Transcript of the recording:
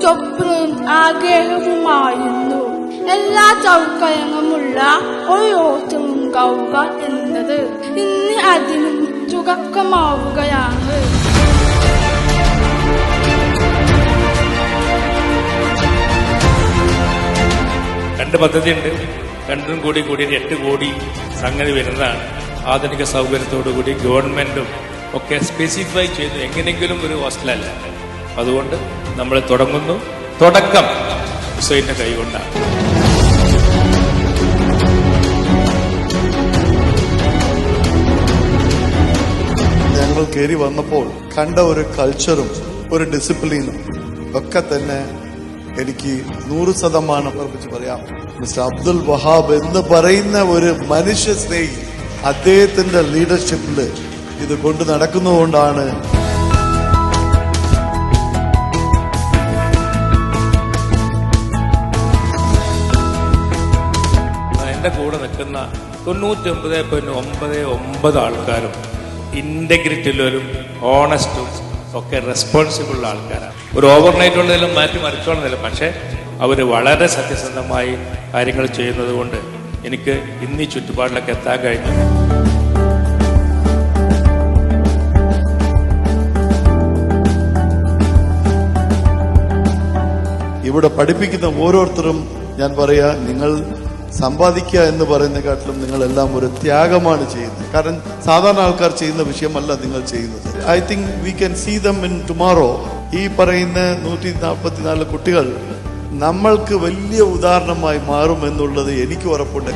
സ്വപ്നവും ആഗ്രഹവുമായിരുന്നു എല്ലാ സൗകര്യങ്ങളുമുള്ള ഒരു ഓട്ടമുണ്ടാവുക എന്നത്. ഇന്ന് അതിനും തുടക്കമാവുകയാണ്. രണ്ട് പദ്ധതിയുണ്ട്. രണ്ടും കൂടി 8 കോടി സംഗതി വരുന്നതാണ്. ആധുനിക സൗകര്യത്തോടുകൂടി ഗവൺമെന്റും ഒക്കെ സ്പെസിഫൈ ചെയ്തു എങ്ങനെയെങ്കിലും ഒരു ഹോസ്റ്റലല്ല. അതുകൊണ്ട് നമ്മൾ തുടങ്ങുന്നു. തുടക്കം ഹുസൈന്റെ കൈകൊണ്ടാണ്. ഞങ്ങൾ കയറി വന്നപ്പോൾ കണ്ട ഒരു കൾച്ചറും ഒരു ഡിസിപ്ലിനും ഒക്കെ തന്നെ എനിക്ക് 100% ഉറപ്പിച്ച് പറയാം. മിസ്റ്റർ അബ്ദുൽ വഹാബ് എന്ന് പറയുന്ന ഒരു മനുഷ്യ സ്നേഹി അദ്ദേഹത്തിന്റെ ലീഡർഷിപ്പില് ഇത് കൊണ്ട് നടക്കുന്നതുകൊണ്ടാണ് എന്റെ കൂടെ നിൽക്കുന്ന 99.99 ആൾക്കാരും ഇന്റഗ്രിറ്റിയിലും ഓണസ്റ്റും ഒക്കെ റെസ്പോൺസിബിൾ ആൾക്കാരാണ്. ഒരു ഓവർനൈറ്റ് ഉള്ളതിലും മാറ്റി മറിച്ചോളുന്നില്ല. പക്ഷെ അവർ വളരെ സത്യസന്ധമായി കാര്യങ്ങൾ ചെയ്യുന്നത് കൊണ്ട് എനിക്ക് ഇന്ന് ഈ ചുറ്റുപാടിലൊക്കെ എത്താൻ കഴിഞ്ഞു. ഇവിടെ പഠിപ്പിക്കുന്ന ഓരോരുത്തരും ഞാൻ പറയാ, നിങ്ങൾ സമ്പാദിക്കുക എന്ന് പറയുന്നതിനെക്കാട്ടിലും നിങ്ങളെല്ലാം ഒരു ത്യാഗമാണ് ചെയ്യുന്നത്. കാരണം സാധാരണ ആൾക്കാർ ചെയ്യുന്ന വിഷയമല്ല നിങ്ങൾ ചെയ്യുന്നത്. I think we can see them in tomorrow. ഈ പറയുന്ന 144 കുട്ടികൾ നമ്മൾക്ക് വലിയ ഉദാഹരണമായി മാറും എന്നുള്ളത് എനിക്ക് ഉറപ്പുണ്ട്.